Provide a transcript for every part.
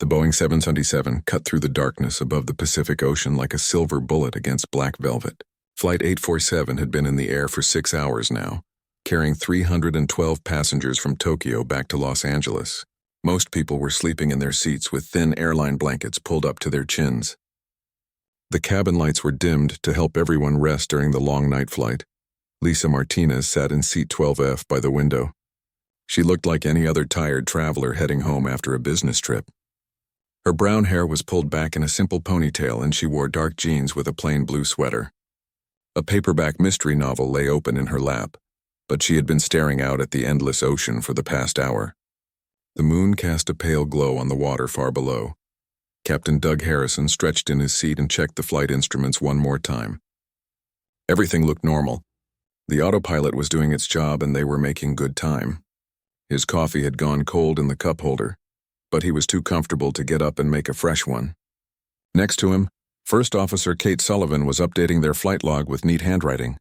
The Boeing 727 cut through the darkness above the Pacific Ocean like a silver bullet against black velvet. Flight 847 had been in the air for 6 hours now, carrying 312 passengers from Tokyo back to Los Angeles. Most people were sleeping in their seats with thin airline blankets pulled up to their chins. The cabin lights were dimmed to help everyone rest during the long night flight. Lisa Martinez sat in seat 12F by the window. She looked like any other tired traveler heading home after a business trip. Her brown hair was pulled back in a simple ponytail and she wore dark jeans with a plain blue sweater. A paperback mystery novel lay open in her lap, but she had been staring out at the endless ocean for the past hour. The moon cast a pale glow on the water far below. Captain Doug Harrison stretched in his seat and checked the flight instruments one more time. Everything looked normal. The autopilot was doing its job and they were making good time. His coffee had gone cold in the cup holder, but he was too comfortable to get up and make a fresh one. Next to him, First Officer Kate Sullivan was updating their flight log with neat handwriting.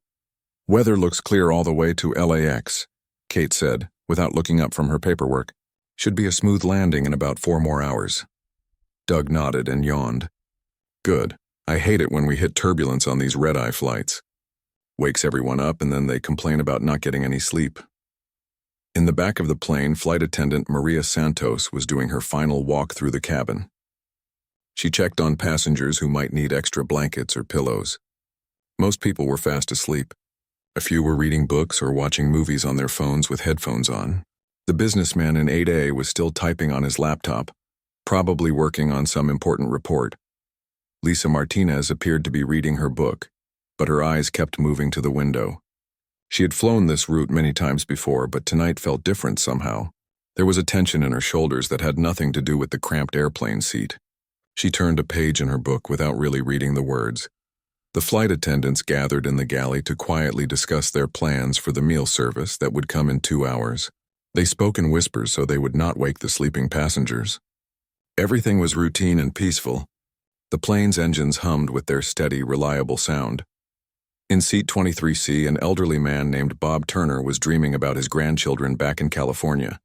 "Weather looks clear all the way to LAX, Kate said, without looking up from her paperwork. "Should be a smooth landing in about 4 more hours." Doug nodded and yawned. "Good. I hate it when we hit turbulence on these red-eye flights. Wakes everyone up and then they complain about not getting any sleep." In the back of the plane, flight attendant Maria Santos was doing her final walk through the cabin. She checked on passengers who might need extra blankets or pillows. Most people were fast asleep. A few were reading books or watching movies on their phones with headphones on. The businessman in 8A was still typing on his laptop, probably working on some important report. Lisa Martinez appeared to be reading her book, but her eyes kept moving to the window. She had flown this route many times before, but tonight felt different somehow. There was a tension in her shoulders that had nothing to do with the cramped airplane seat. She turned a page in her book without really reading the words. The flight attendants gathered in the galley to quietly discuss their plans for the meal service that would come in 2 hours. They spoke in whispers so they would not wake the sleeping passengers. Everything was routine and peaceful. The plane's engines hummed with their steady, reliable sound. In seat 23C, an elderly man named Bob Turner was dreaming about his grandchildren back in California.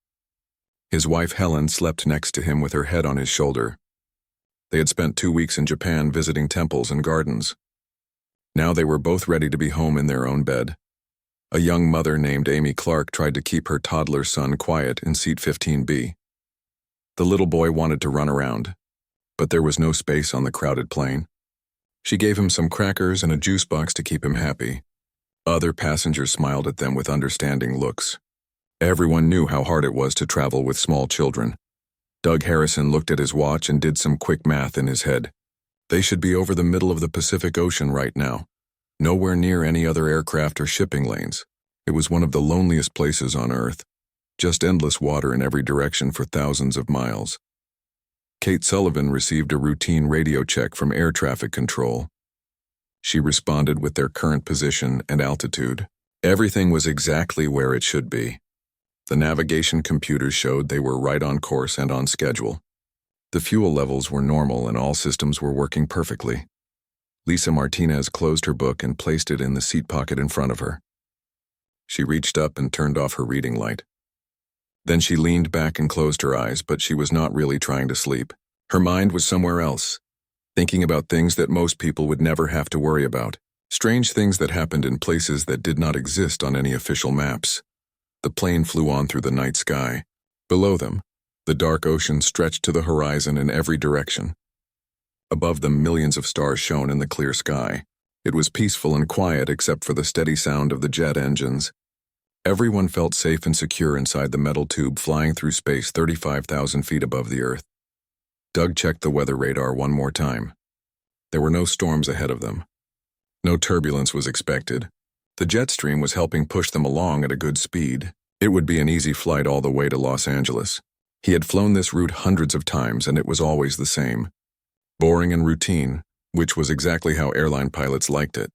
His wife Helen slept next to him with her head on his shoulder. They had spent 2 weeks in Japan visiting temples and gardens. Now they were both ready to be home in their own bed. A young mother named Amy Clark tried to keep her toddler son quiet in seat 15B. The little boy wanted to run around, but there was no space on the crowded plane. She gave him some crackers and a juice box to keep him happy. Other passengers smiled at them with understanding looks. Everyone knew how hard it was to travel with small children. Doug Harrison looked at his watch and did some quick math in his head. They should be over the middle of the Pacific Ocean right now, nowhere near any other aircraft or shipping lanes. It was one of the loneliest places on Earth, just endless water in every direction for thousands of miles. Kate Sullivan received a routine radio check from air traffic control. She responded with their current position and altitude. Everything was exactly where it should be. The navigation computers showed they were right on course and on schedule. The fuel levels were normal and all systems were working perfectly. Lisa Martinez closed her book and placed it in the seat pocket in front of her. She reached up and turned off her reading light. Then she leaned back and closed her eyes, but she was not really trying to sleep. Her mind was somewhere else, thinking about things that most people would never have to worry about, strange things that happened in places that did not exist on any official maps. The plane flew on through the night sky. Below them, the dark ocean stretched to the horizon in every direction. Above them, millions of stars shone in the clear sky. It was peaceful and quiet except for the steady sound of the jet engines. Everyone felt safe and secure inside the metal tube flying through space 35,000 feet above the Earth. Doug checked the weather radar one more time. There were no storms ahead of them. No turbulence was expected. The jet stream was helping push them along at a good speed. It would be an easy flight all the way to Los Angeles. He had flown this route hundreds of times and it was always the same. Boring and routine, which was exactly how airline pilots liked it.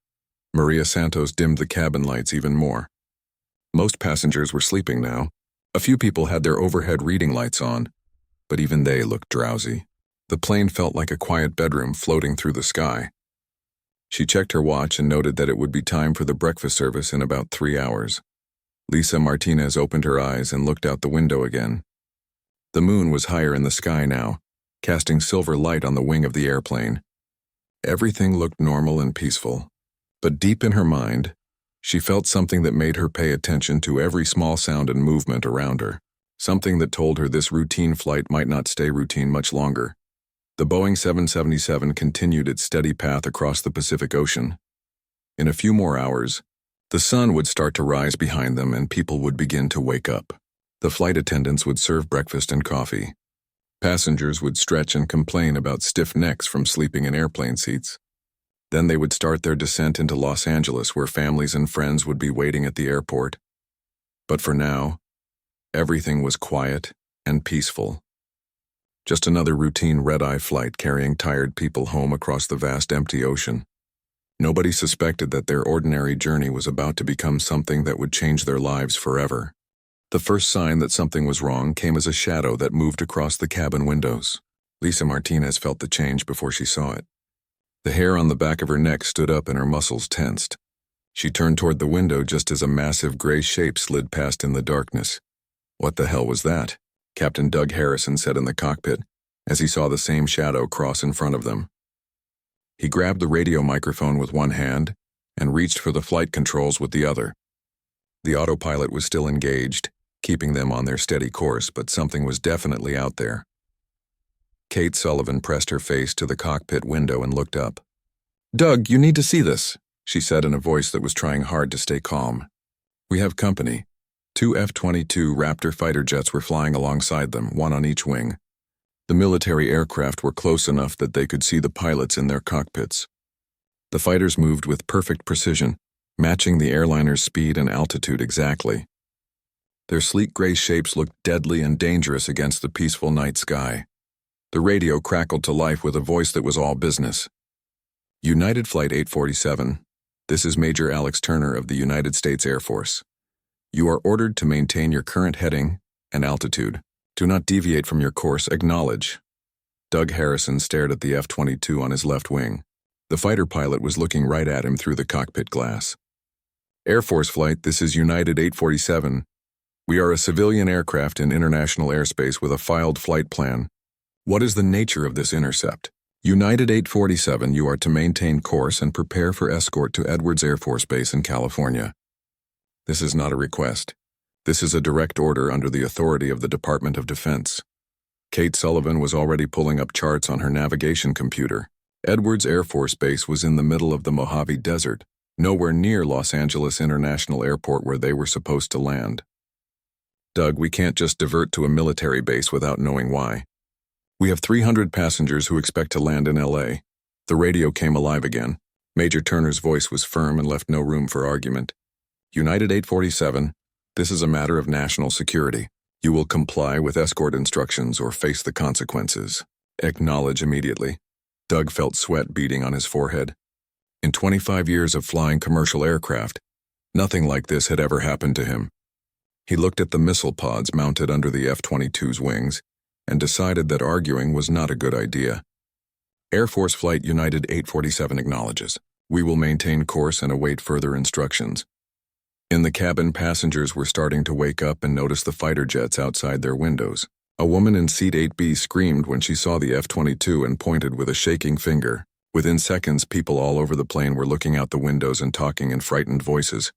Maria Santos dimmed the cabin lights even more. Most passengers were sleeping now. A few people had their overhead reading lights on, but even they looked drowsy. The plane felt like a quiet bedroom floating through the sky. She checked her watch and noted that it would be time for the breakfast service in about 3 hours. Lisa Martinez opened her eyes and looked out the window again. The moon was higher in the sky now, casting silver light on the wing of the airplane. Everything looked normal and peaceful, but deep in her mind, she felt something that made her pay attention to every small sound and movement around her, something that told her this routine flight might not stay routine much longer. The Boeing 777 continued its steady path across the Pacific Ocean. In a few more hours, the sun would start to rise behind them and people would begin to wake up. The flight attendants would serve breakfast and coffee. Passengers would stretch and complain about stiff necks from sleeping in airplane seats. Then they would start their descent into Los Angeles, where families and friends would be waiting at the airport. But for now, everything was quiet and peaceful. Just another routine red-eye flight carrying tired people home across the vast empty ocean. Nobody suspected that their ordinary journey was about to become something that would change their lives forever. The first sign that something was wrong came as a shadow that moved across the cabin windows. Lisa Martinez felt the change before she saw it. The hair on the back of her neck stood up and her muscles tensed. She turned toward the window just as a massive gray shape slid past in the darkness. "What the hell was that?" Captain Doug Harrison said in the cockpit as he saw the same shadow cross in front of them. He grabbed the radio microphone with one hand and reached for the flight controls with the other. The autopilot was still engaged, keeping them on their steady course, but something was definitely out there. Kate Sullivan pressed her face to the cockpit window and looked up. "Doug, you need to see this," she said in a voice that was trying hard to stay calm. "We have company." 2 F-22 Raptor fighter jets were flying alongside them, one on each wing. The military aircraft were close enough that they could see the pilots in their cockpits. The fighters moved with perfect precision, matching the airliner's speed and altitude exactly. Their sleek gray shapes looked deadly and dangerous against the peaceful night sky. The radio crackled to life with a voice that was all business. "United Flight 847, this is Major Alex Turner of the United States Air Force. You are ordered to maintain your current heading and altitude. Do not deviate from your course. Acknowledge." Doug Harrison stared at the F-22 on his left wing. The fighter pilot was looking right at him through the cockpit glass. "Air Force Flight, this is United 847. We are a civilian aircraft in international airspace with a filed flight plan. What is the nature of this intercept?" "United 847, you are to maintain course and prepare for escort to Edwards Air Force Base in California." This is not a request. This is a direct order under the authority of the Department of Defense. Kate Sullivan was already pulling up charts on her navigation computer. Edwards Air Force Base was in the middle of the Mojave Desert, nowhere near Los Angeles International Airport where they were supposed to land. "Doug, we can't just divert to a military base without knowing why. We have 300 passengers who expect to land in LA. The radio came alive again. Major Turner's voice was firm and left no room for argument. "United 847, this is a matter of national security. You will comply with escort instructions or face the consequences. Acknowledge immediately." Doug felt sweat beading on his forehead. In 25 years of flying commercial aircraft, nothing like this had ever happened to him. He looked at the missile pods mounted under the F-22's wings and decided that arguing was not a good idea. "Air Force Flight United 847 acknowledges. We will maintain course and await further instructions." In the cabin, passengers were starting to wake up and notice the fighter jets outside their windows. A woman in seat 8B screamed when she saw the F-22 and pointed with a shaking finger. Within seconds, people all over the plane were looking out the windows and talking in frightened voices.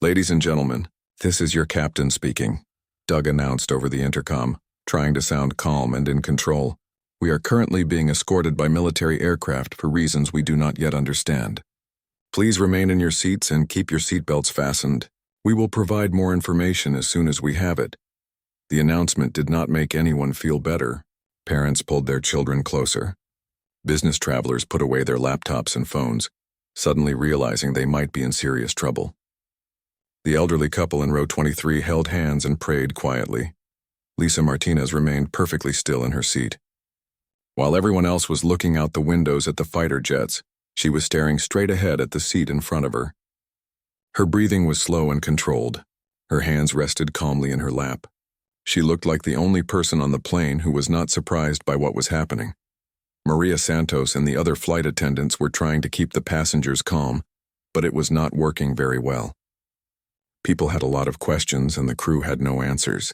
"Ladies and gentlemen, this is your captain speaking," Doug announced over the intercom, trying to sound calm and in control. "We are currently being escorted by military aircraft for reasons we do not yet understand. Please remain in your seats and keep your seatbelts fastened. We will provide more information as soon as we have it." The announcement did not make anyone feel better. Parents pulled their children closer. Business travelers put away their laptops and phones, suddenly realizing they might be in serious trouble. The elderly couple in row 23 held hands and prayed quietly. Lisa Martinez remained perfectly still in her seat. While everyone else was looking out the windows at the fighter jets, she was staring straight ahead at the seat in front of her. Her breathing was slow and controlled. Her hands rested calmly in her lap. She looked like the only person on the plane who was not surprised by what was happening. Maria Santos and the other flight attendants were trying to keep the passengers calm, but it was not working very well. People had a lot of questions and the crew had no answers.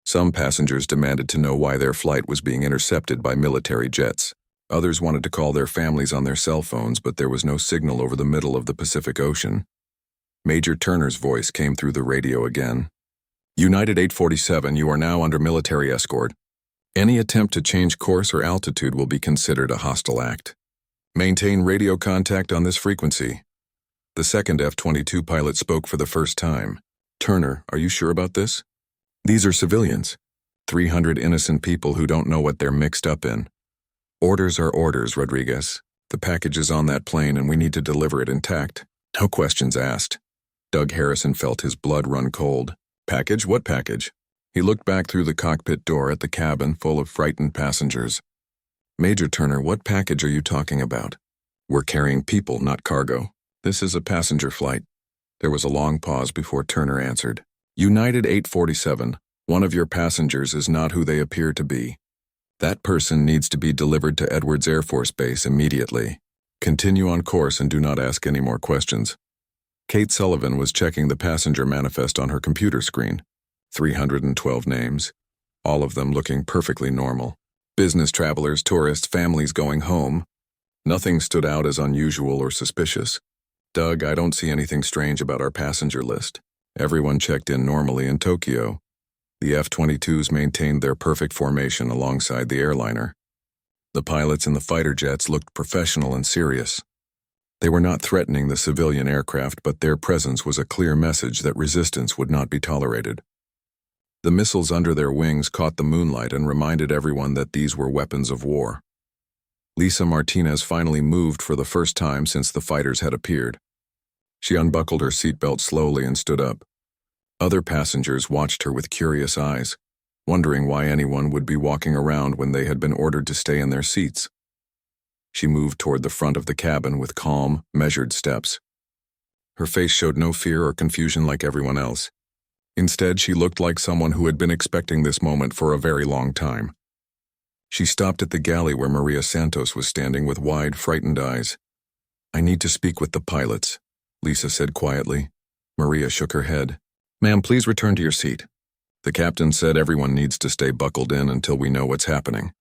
Some passengers demanded to know why their flight was being intercepted by military jets. Others wanted to call their families on their cell phones, but there was no signal over the middle of the Pacific Ocean. Major Turner's voice came through the radio again. United 847, you are now under military escort. Any attempt to change course or altitude will be considered a hostile act. Maintain radio contact on this frequency. The second F-22 pilot spoke for the first time. Turner, are you sure about this? These are civilians. 300 innocent people who don't know what they're mixed up in. Orders are orders, Rodriguez. The package is on that plane and we need to deliver it intact. No questions asked. Doug Harrison felt his blood run cold. Package? What package? He looked back through the cockpit door at the cabin full of frightened passengers. Major Turner, what package are you talking about? We're carrying people, not cargo. This is a passenger flight. There was a long pause before Turner answered. United 847, one of your passengers is not who they appear to be. That person needs to be delivered to Edwards Air Force Base immediately. Continue on course and do not ask any more questions. Kate Sullivan was checking the passenger manifest on her computer screen. 312 names, all of them looking perfectly normal. Business travelers, tourists, families going home. Nothing stood out as unusual or suspicious. Doug, I don't see anything strange about our passenger list. Everyone checked in normally in Tokyo. The F-22s maintained their perfect formation alongside the airliner. The pilots in the fighter jets looked professional and serious. They were not threatening the civilian aircraft, but their presence was a clear message that resistance would not be tolerated. The missiles under their wings caught the moonlight and reminded everyone that these were weapons of war. Lisa Martinez finally moved for the first time since the fighters had appeared. She unbuckled her seatbelt slowly and stood up. Other passengers watched her with curious eyes, wondering why anyone would be walking around when they had been ordered to stay in their seats. She moved toward the front of the cabin with calm, measured steps. Her face showed no fear or confusion like everyone else. Instead, she looked like someone who had been expecting this moment for a very long time. She stopped at the galley where Maria Santos was standing with wide, frightened eyes. I need to speak with the pilots, Lisa said quietly. Maria shook her head. Ma'am, please return to your seat. The captain said everyone needs to stay buckled in until we know what's happening.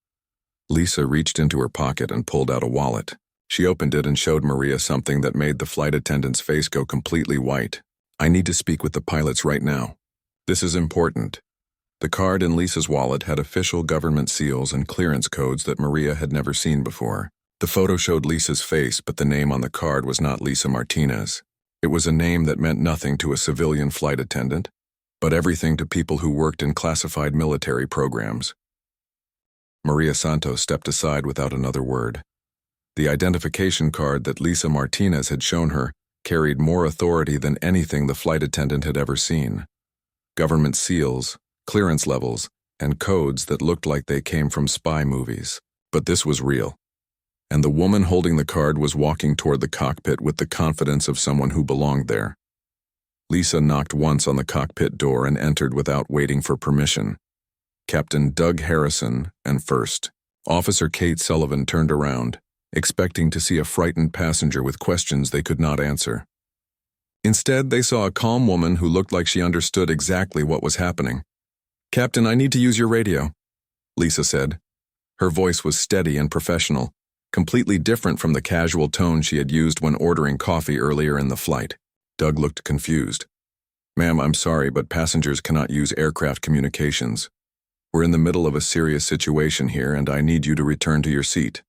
Lisa reached into her pocket and pulled out a wallet. She opened it and showed Maria something that made the flight attendant's face go completely white. I need to speak with the pilots right now. This is important. The card in Lisa's wallet had official government seals and clearance codes that Maria had never seen before. The photo showed Lisa's face, but the name on the card was not Lisa Martinez. It was a name that meant nothing to a civilian flight attendant, but everything to people who worked in classified military programs. Maria Santos stepped aside without another word. The identification card that Lisa Martinez had shown her carried more authority than anything the flight attendant had ever seen. Government seals, clearance levels, and codes that looked like they came from spy movies. But this was real. And the woman holding the card was walking toward the cockpit with the confidence of someone who belonged there. Lisa knocked once on the cockpit door and entered without waiting for permission. Captain Doug Harrison and First Officer Kate Sullivan turned around, expecting to see a frightened passenger with questions they could not answer. Instead, they saw a calm woman who looked like she understood exactly what was happening. Captain, I need to use your radio, Lisa said. Her voice was steady and professional, completely different from the casual tone she had used when ordering coffee earlier in the flight. Doug looked confused. Ma'am, I'm sorry, but passengers cannot use aircraft communications. We're in the middle of a serious situation here, and I need you to return to your seat.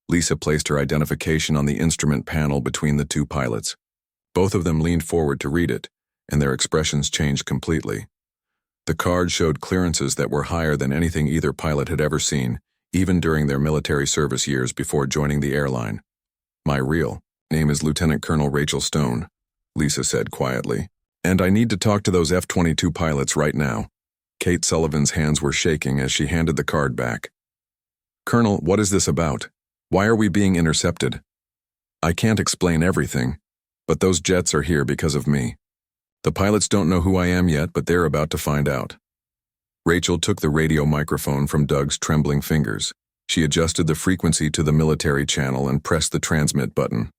Lisa placed her identification on the instrument panel between the two pilots. Both of them leaned forward to read it, and their expressions changed completely. The card showed clearances that were higher than anything either pilot had ever seen, even during their military service years before joining the airline. My real name is Lieutenant Colonel Rachel Stone, Lisa said quietly, and I need to talk to those F-22 pilots right now. Kate Sullivan's hands were shaking as she handed the card back. Colonel, what is this about? Why are we being intercepted? I can't explain everything, but those jets are here because of me. The pilots don't know who I am yet, but they're about to find out. Rachel took the radio microphone from Doug's trembling fingers. She adjusted the frequency to the military channel and pressed the transmit button.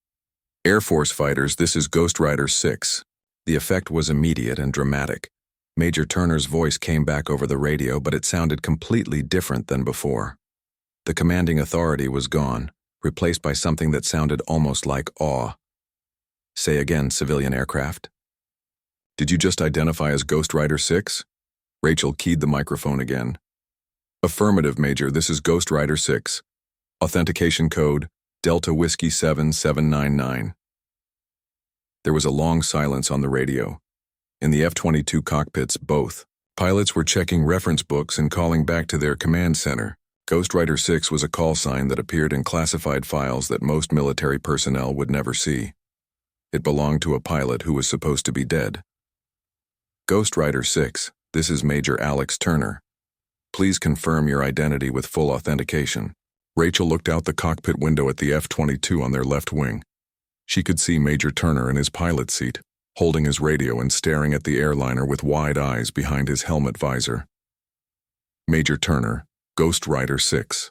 Air Force fighters, this is Ghost Rider 6. The effect was immediate and dramatic. Major Turner's voice came back over the radio, but it sounded completely different than before. The commanding authority was gone, replaced by something that sounded almost like awe. Say again, civilian aircraft. Did you just identify as Ghost Rider 6? Rachel keyed the microphone again. Affirmative, Major, this is Ghost Rider 6. Authentication code, Delta Whiskey 7799. There was a long silence on the radio. In the F-22 cockpits, both pilots were checking reference books and calling back to their command center. Ghost Rider 6 was a call sign that appeared in classified files that most military personnel would never see. It belonged to a pilot who was supposed to be dead. Ghost Rider 6, this is Major Alex Turner. Please confirm your identity with full authentication. Rachel looked out the cockpit window at the F-22 on their left wing. She could see Major Turner in his pilot's seat, holding his radio and staring at the airliner with wide eyes behind his helmet visor. Major Turner, Ghost Rider 6.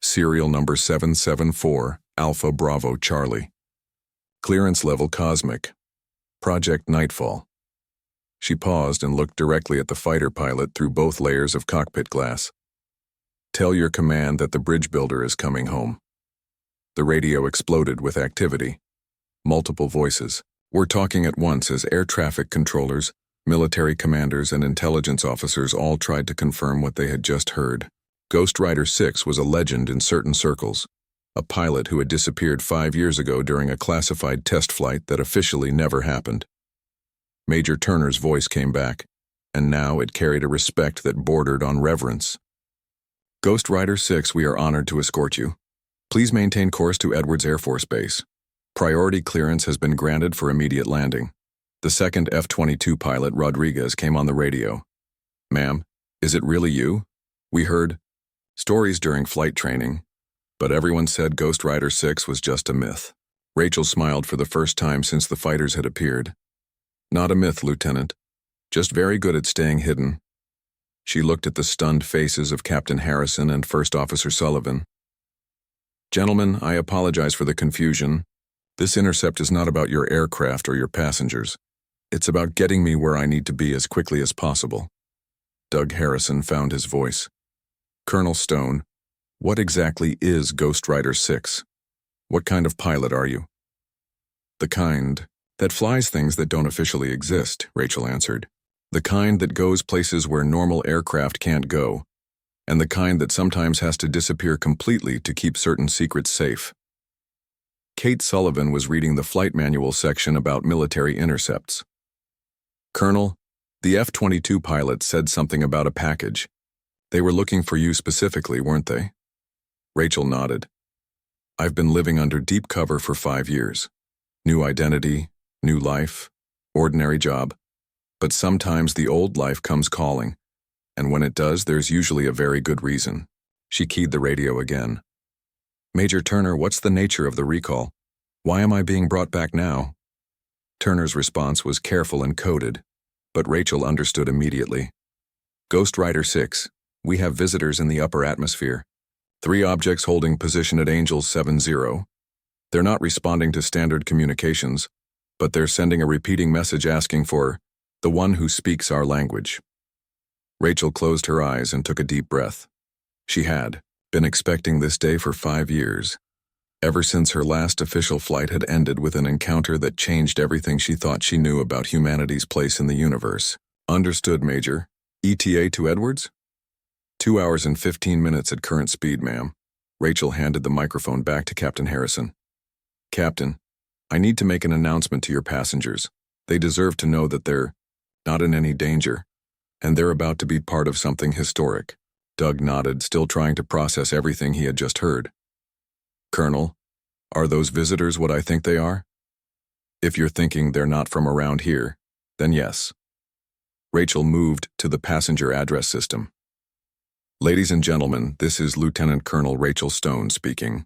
Serial number 774, Alpha Bravo Charlie. Clearance level Cosmic. Project Nightfall. She paused and looked directly at the fighter pilot through both layers of cockpit glass. Tell your command that the bridge builder is coming home. The radio exploded with activity. Multiple voices were talking at once as air traffic controllers, military commanders, and intelligence officers all tried to confirm what they had just heard. Ghost Rider 6 was a legend in certain circles, a pilot who had disappeared 5 years ago during a classified test flight that officially never happened. Major Turner's voice came back, and now it carried a respect that bordered on reverence. Ghost Rider 6, we are honored to escort you. Please maintain course to Edwards Air Force Base. Priority clearance has been granted for immediate landing. The second F-22 pilot, Rodriguez, came on the radio. Ma'am, is it really you? We heard stories during flight training, but everyone said Ghost Rider 6 was just a myth. Rachel smiled for the first time since the fighters had appeared. Not a myth, Lieutenant. Just very good at staying hidden. She looked at the stunned faces of Captain Harrison and First Officer Sullivan. Gentlemen, I apologize for the confusion. This intercept is not about your aircraft or your passengers. It's about getting me where I need to be as quickly as possible. Doug Harrison found his voice. Colonel Stone, what exactly is Ghost Rider 6? What kind of pilot are you? The kind that flies things that don't officially exist, Rachel answered. The kind that goes places where normal aircraft can't go, and the kind that sometimes has to disappear completely to keep certain secrets safe. Kate Sullivan was reading the flight manual section about military intercepts. Colonel, the F-22 pilot said something about a package. They were looking for you specifically, weren't they? Rachel nodded. I've been living under deep cover for 5 years. New identity, new life, ordinary job. But sometimes the old life comes calling, and when it does, there's usually a very good reason. She keyed the radio again. Major Turner, what's the nature of the recall? Why am I being brought back now? Turner's response was careful and coded, but Rachel understood immediately. Ghost Rider 6, we have visitors in the upper atmosphere. 3 objects holding position at Angels 70. They're not responding to standard communications, but they're sending a repeating message asking for the one who speaks our language. Rachel closed her eyes and took a deep breath. She had been expecting this day for 5 years, ever since her last official flight had ended with an encounter that changed everything she thought she knew about humanity's place in the universe. Understood, Major. ETA to Edwards? 2 hours and 15 minutes at current speed, ma'am. Rachel handed the microphone back to Captain Harrison. Captain, I need to make an announcement to your passengers. They deserve to know that they're not in any danger, and they're about to be part of something historic. Doug nodded, still trying to process everything he had just heard. Colonel, are those visitors what I think they are? If you're thinking they're not from around here, then yes. Rachel moved to the passenger address system. Ladies and gentlemen, this is Lieutenant Colonel Rachel Stone speaking.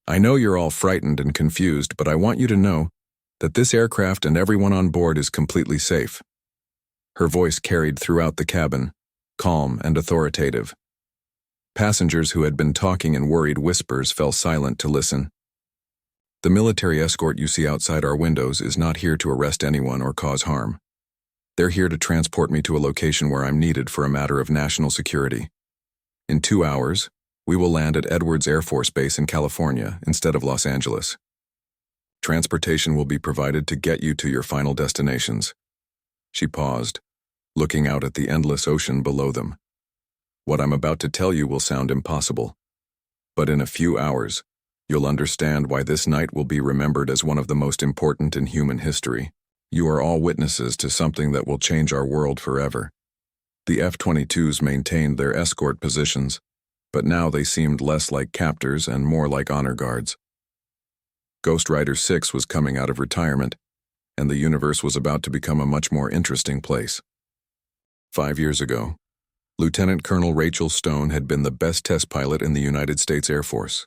I know you're all frightened and confused, but I want you to know that this aircraft and everyone on board is completely safe. Her voice carried throughout the cabin, calm and authoritative. Passengers who had been talking in worried whispers fell silent to listen. The military escort you see outside our windows is not here to arrest anyone or cause harm. They're here to transport me to a location where I'm needed for a matter of national security. In 2 hours, we will land at Edwards Air Force Base in California instead of Los Angeles. Transportation will be provided to get you to your final destinations." She paused, looking out at the endless ocean below them. "What I'm about to tell you will sound impossible. But in a few hours, you'll understand why this night will be remembered as one of the most important in human history. You are all witnesses to something that will change our world forever." The F-22s maintained their escort positions, but now they seemed less like captors and more like honor guards. Ghost Rider 6 was coming out of retirement, and the universe was about to become a much more interesting place. 5 years ago, Lieutenant Colonel Rachel Stone had been the best test pilot in the United States Air Force.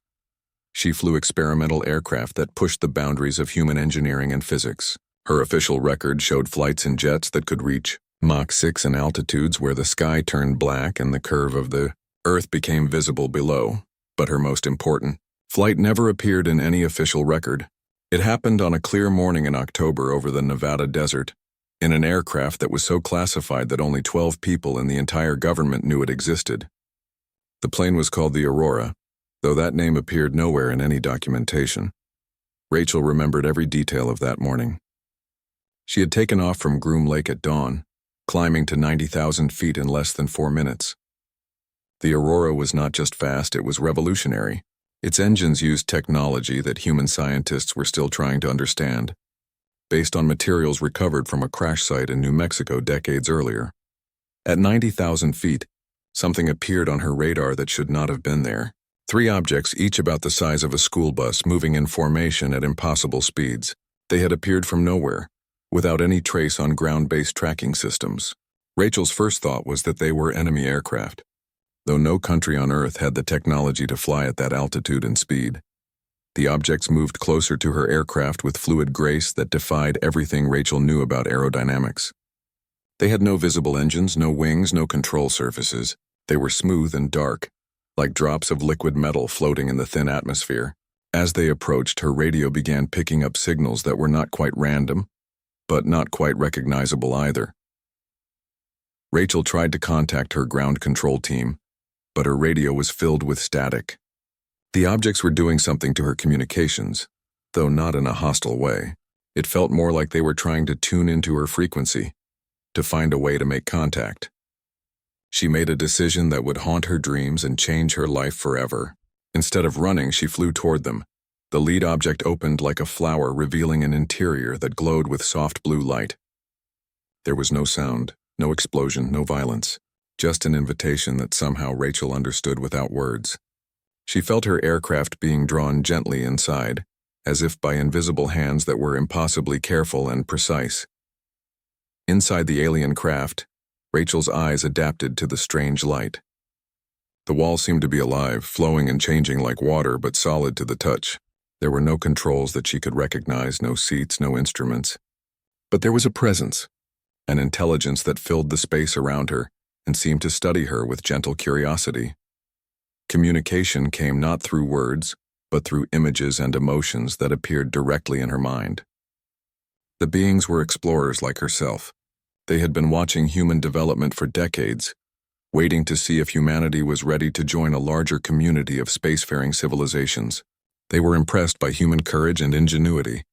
She flew experimental aircraft that pushed the boundaries of human engineering and physics. Her official record showed flights in jets that could reach Mach 6 in altitudes where the sky turned black and the curve of the Earth became visible below. But her most important flight never appeared in any official record. It happened on a clear morning in October over the Nevada desert, in an aircraft that was so classified that only 12 people in the entire government knew it existed. The plane was called the Aurora, though that name appeared nowhere in any documentation. Rachel remembered every detail of that morning. She had taken off from Groom Lake at dawn, climbing to 90,000 feet in less than 4 minutes. The Aurora was not just fast, it was revolutionary. Its engines used technology that human scientists were still trying to understand, based on materials recovered from a crash site in New Mexico decades earlier. At 90,000 feet, something appeared on her radar that should not have been there. 3 objects, each about the size of a school bus, moving in formation at impossible speeds. They had appeared from nowhere, without any trace on ground-based tracking systems. Rachel's first thought was that they were enemy aircraft, though no country on Earth had the technology to fly at that altitude and speed. The objects moved closer to her aircraft with fluid grace that defied everything Rachel knew about aerodynamics. They had no visible engines, no wings, no control surfaces. They were smooth and dark, like drops of liquid metal floating in the thin atmosphere. As they approached, her radio began picking up signals that were not quite random, but not quite recognizable either. Rachel tried to contact her ground control team, but her radio was filled with static. The objects were doing something to her communications, though not in a hostile way. It felt more like they were trying to tune into her frequency, to find a way to make contact. She made a decision that would haunt her dreams and change her life forever. Instead of running, she flew toward them. The lead object opened like a flower, revealing an interior that glowed with soft blue light. There was no sound, no explosion, no violence, just an invitation that somehow Rachel understood without words. She felt her aircraft being drawn gently inside, as if by invisible hands that were impossibly careful and precise. Inside the alien craft, Rachel's eyes adapted to the strange light. The walls seemed to be alive, flowing and changing like water, but solid to the touch. There were no controls that she could recognize, no seats, no instruments. But there was a presence, an intelligence that filled the space around her and seemed to study her with gentle curiosity. Communication came not through words, but through images and emotions that appeared directly in her mind. The beings were explorers like herself. They had been watching human development for decades, waiting to see if humanity was ready to join a larger community of spacefaring civilizations. They were impressed by human courage and ingenuity,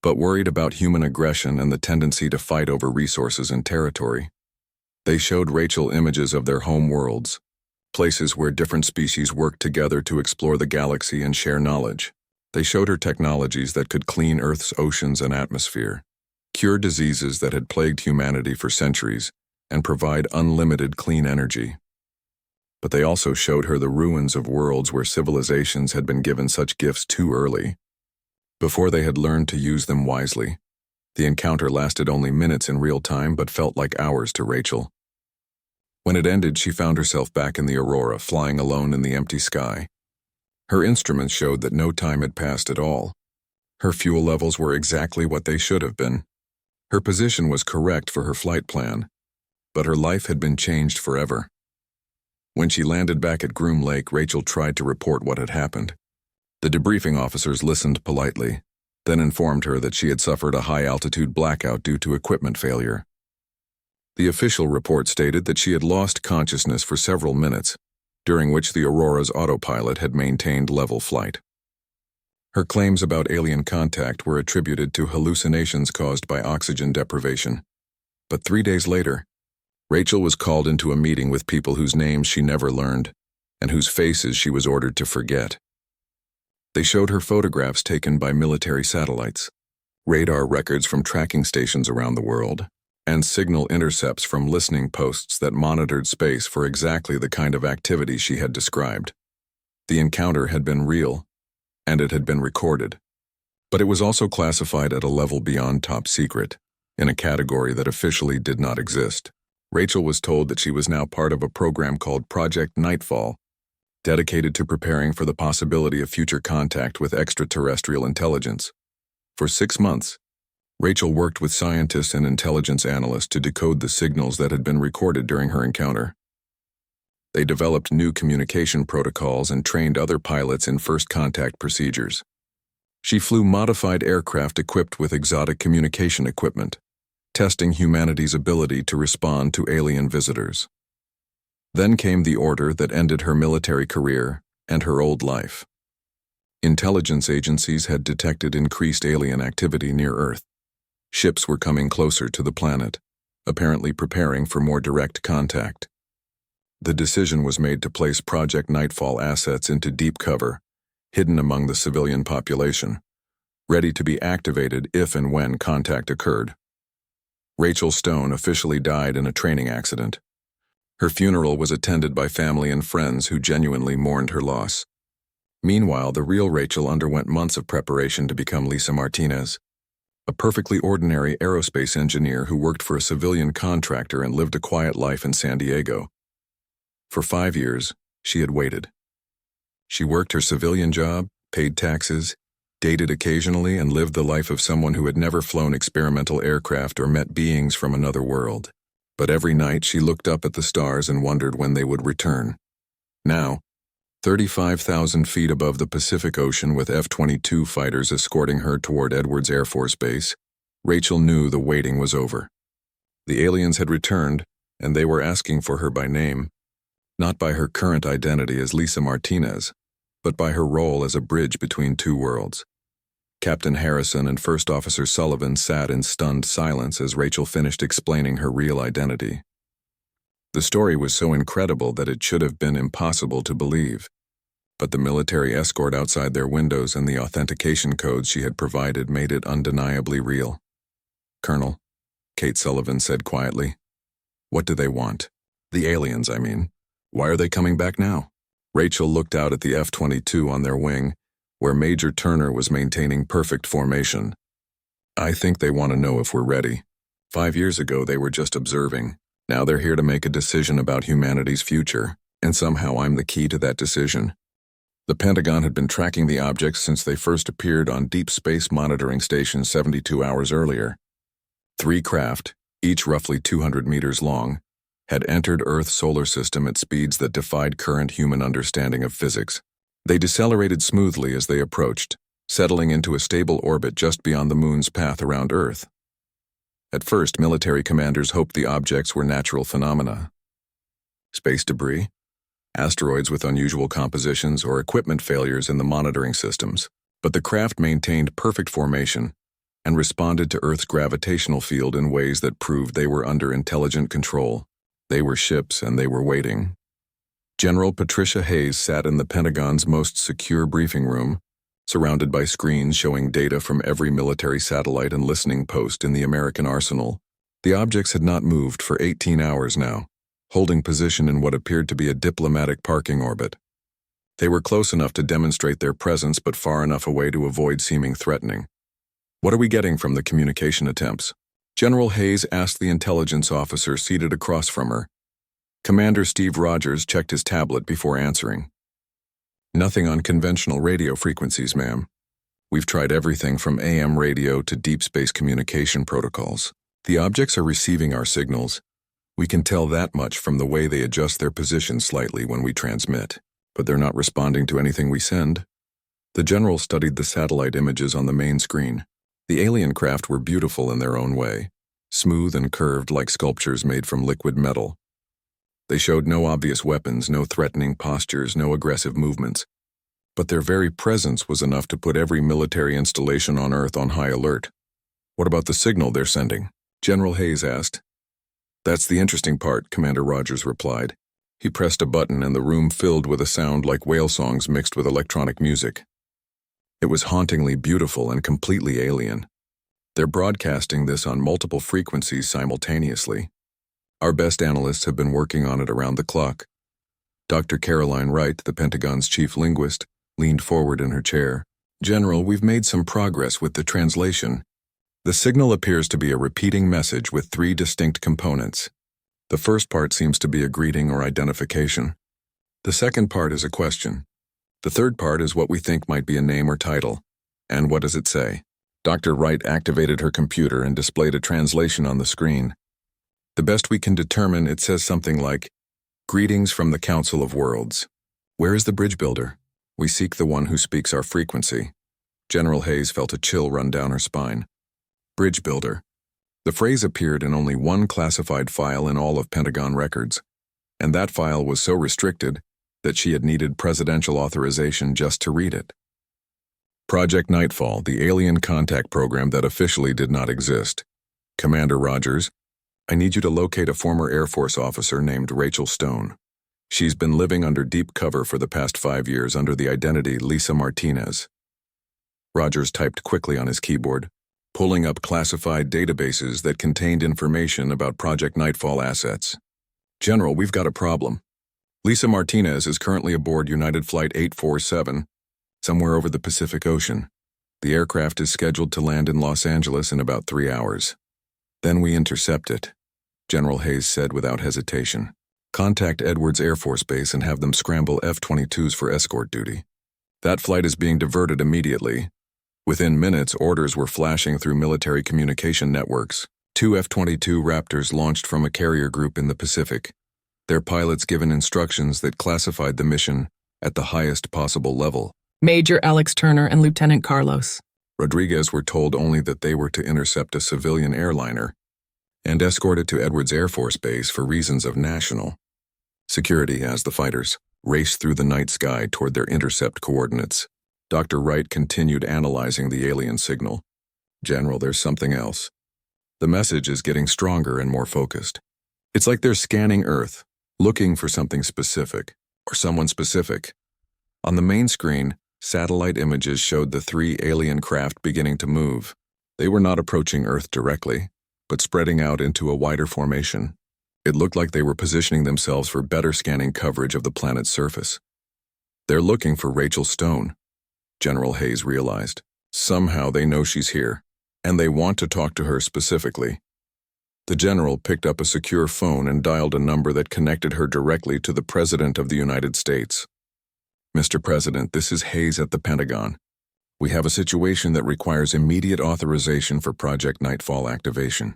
but worried about human aggression and the tendency to fight over resources and territory. They showed Rachel images of their home worlds, places where different species worked together to explore the galaxy and share knowledge. They showed her technologies that could clean Earth's oceans and atmosphere, cure diseases that had plagued humanity for centuries, and provide unlimited clean energy. But they also showed her the ruins of worlds where civilizations had been given such gifts too early, before they had learned to use them wisely. The encounter lasted only minutes in real time, but felt like hours to Rachel. When it ended, she found herself back in the Aurora, flying alone in the empty sky. Her instruments showed that no time had passed at all. Her fuel levels were exactly what they should have been. Her position was correct for her flight plan, but her life had been changed forever. When she landed back at Groom Lake, Rachel tried to report what had happened. The debriefing officers listened politely, then informed her that she had suffered a high-altitude blackout due to equipment failure. The official report stated that she had lost consciousness for several minutes, during which the Aurora's autopilot had maintained level flight. Her claims about alien contact were attributed to hallucinations caused by oxygen deprivation. But 3 days later, Rachel was called into a meeting with people whose names she never learned and whose faces she was ordered to forget. They showed her photographs taken by military satellites, radar records from tracking stations around the world, and signal intercepts from listening posts that monitored space for exactly the kind of activity she had described. The encounter had been real, and it had been recorded. But it was also classified at a level beyond top secret, in a category that officially did not exist. Rachel was told that she was now part of a program called Project Nightfall, dedicated to preparing for the possibility of future contact with extraterrestrial intelligence. For 6 months, Rachel worked with scientists and intelligence analysts to decode the signals that had been recorded during her encounter. They developed new communication protocols and trained other pilots in first contact procedures. She flew modified aircraft equipped with exotic communication equipment, testing humanity's ability to respond to alien visitors. Then came the order that ended her military career and her old life. Intelligence agencies had detected increased alien activity near Earth. Ships were coming closer to the planet, apparently preparing for more direct contact. The decision was made to place Project Nightfall assets into deep cover, hidden among the civilian population, ready to be activated if and when contact occurred. Rachel Stone officially died in a training accident. Her funeral was attended by family and friends who genuinely mourned her loss. Meanwhile, the real Rachel underwent months of preparation to become Lisa Martinez, a perfectly ordinary aerospace engineer who worked for a civilian contractor and lived a quiet life in San Diego. For 5 years, she had waited. She worked her civilian job, paid taxes, dated occasionally, and lived the life of someone who had never flown experimental aircraft or met beings from another world. But every night she looked up at the stars and wondered when they would return. Now, 35,000 feet above the Pacific Ocean with F-22 fighters escorting her toward Edwards Air Force Base, Rachel knew the waiting was over. The aliens had returned, and they were asking for her by name, not by her current identity as Lisa Martinez, but by her role as a bridge between two worlds. Captain Harrison and First Officer Sullivan sat in stunned silence as Rachel finished explaining her real identity. The story was so incredible that it should have been impossible to believe, but the military escort outside their windows and the authentication codes she had provided made it undeniably real. "Colonel," Kate Sullivan said quietly, "what do they want? The aliens, I mean. Why are they coming back now?" Rachel looked out at the F-22 on their wing, where Major Turner was maintaining perfect formation. "I think they want to know if we're ready. 5 years ago they were just observing. Now they're here to make a decision about humanity's future, and somehow I'm the key to that decision." The Pentagon had been tracking the objects since they first appeared on Deep Space Monitoring Station 72 hours earlier. 3 craft, each roughly 200 meters long, had entered Earth's solar system at speeds that defied current human understanding of physics. They decelerated smoothly as they approached, settling into a stable orbit just beyond the Moon's path around Earth. At first, military commanders hoped the objects were natural phenomena. Space debris, asteroids with unusual compositions, or equipment failures in the monitoring systems. But the craft maintained perfect formation and responded to Earth's gravitational field in ways that proved they were under intelligent control. They were ships, and they were waiting. General Patricia Hayes sat in the Pentagon's most secure briefing room, surrounded by screens showing data from every military satellite and listening post in the American arsenal. The objects had not moved for 18 hours now, holding position in what appeared to be a diplomatic parking orbit. They were close enough to demonstrate their presence, but far enough away to avoid seeming threatening. "What are we getting from the communication attempts?" General Hayes asked the intelligence officer seated across from her. Commander Steve Rogers checked his tablet before answering. "Nothing on conventional radio frequencies, ma'am. We've tried everything from AM radio to deep space communication protocols. The objects are receiving our signals. We can tell that much from the way they adjust their position slightly when we transmit, but they're not responding to anything we send." The general studied the satellite images on the main screen. The alien craft were beautiful in their own way, smooth and curved like sculptures made from liquid metal. They showed no obvious weapons, no threatening postures, no aggressive movements. But their very presence was enough to put every military installation on Earth on high alert. What about the signal they're sending? General Hayes asked. That's the interesting part, Commander Rogers replied. He pressed a button and the room filled with a sound like whale songs mixed with electronic music. It was hauntingly beautiful and completely alien. They're broadcasting this on multiple frequencies simultaneously. Our best analysts have been working on it around the clock. Dr. Caroline Wright, the Pentagon's chief linguist, leaned forward in her chair. General, we've made some progress with the translation. The signal appears to be a repeating message with 3 distinct components. The first part seems to be a greeting or identification. The second part is a question. The third part is what we think might be a name or title. And what does it say? Dr. Wright activated her computer and displayed a translation on the screen. The best we can determine, it says something like, "Greetings from the Council of Worlds. Where is the bridge builder? We seek the one who speaks our frequency." General Hayes felt a chill run down her spine. Bridge builder. The phrase appeared in only one classified file in all of Pentagon records, and that file was so restricted that she had needed presidential authorization just to read it. Project Nightfall, the alien contact program that officially did not exist. Commander Rogers, I need you to locate a former Air Force officer named Rachel Stone. She's been living under deep cover for the past 5 years under the identity Lisa Martinez. Rogers typed quickly on his keyboard, pulling up classified databases that contained information about Project Nightfall assets. General, we've got a problem. Lisa Martinez is currently aboard United Flight 847, somewhere over the Pacific Ocean. The aircraft is scheduled to land in Los Angeles in about 3 hours. Then we intercept it, General Hayes said without hesitation. Contact Edwards Air Force Base and have them scramble F-22s for escort duty. That flight is being diverted immediately. Within minutes, orders were flashing through military communication networks. 2 F-22 Raptors launched from a carrier group in the Pacific. Their pilots given instructions that classified the mission at the highest possible level. Major Alex Turner and Lieutenant Carlos Rodriguez were told only that they were to intercept a civilian airliner and escort it to Edwards Air Force Base for reasons of national security as the fighters raced through the night sky toward their intercept coordinates. Dr. Wright continued analyzing the alien signal. General, there's something else. The message is getting stronger and more focused. It's like they're scanning Earth, looking for something specific, or someone specific. On the main screen, satellite images showed the 3 alien craft beginning to move. They were not approaching Earth directly, but spreading out into a wider formation. It looked like they were positioning themselves for better scanning coverage of the planet's surface. They're looking for Rachel Stone, General Hayes realized. Somehow they know she's here, and they want to talk to her specifically. The general picked up a secure phone and dialed a number that connected her directly to the President of the United States. Mr. President, this is Hayes at the Pentagon. We have a situation that requires immediate authorization for Project Nightfall activation.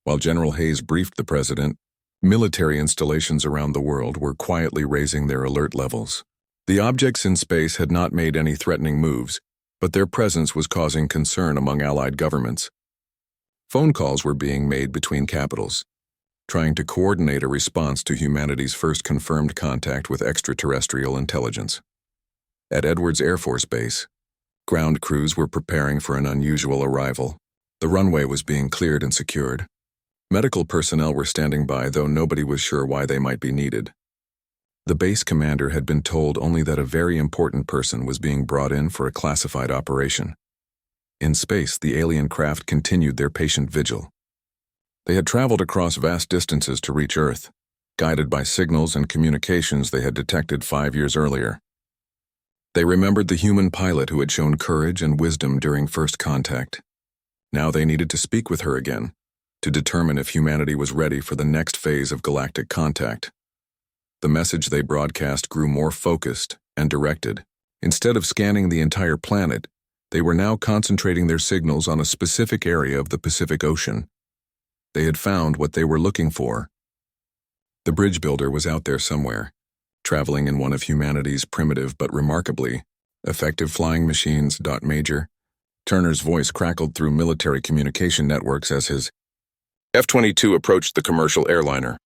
While General Hayes briefed the President, military installations around the world were quietly raising their alert levels. The objects in space had not made any threatening moves, but their presence was causing concern among allied governments. Phone calls were being made between capitals, trying to coordinate a response to humanity's first confirmed contact with extraterrestrial intelligence. At Edwards Air Force Base, ground crews were preparing for an unusual arrival. The runway was being cleared and secured. Medical personnel were standing by, though nobody was sure why they might be needed. The base commander had been told only that a very important person was being brought in for a classified operation. In space, the alien craft continued their patient vigil. They had traveled across vast distances to reach Earth, guided by signals and communications they had detected 5 years earlier. They remembered the human pilot who had shown courage and wisdom during first contact. Now they needed to speak with her again, to determine if humanity was ready for the next phase of galactic contact. The message they broadcast grew more focused and directed. Instead of scanning the entire planet, they were now concentrating their signals on a specific area of the Pacific Ocean. They had found what they were looking for. The bridge builder was out there somewhere, traveling in one of humanity's primitive but remarkably effective flying machines. Major Turner's voice crackled through military communication networks as his F-22 approached the commercial airliner.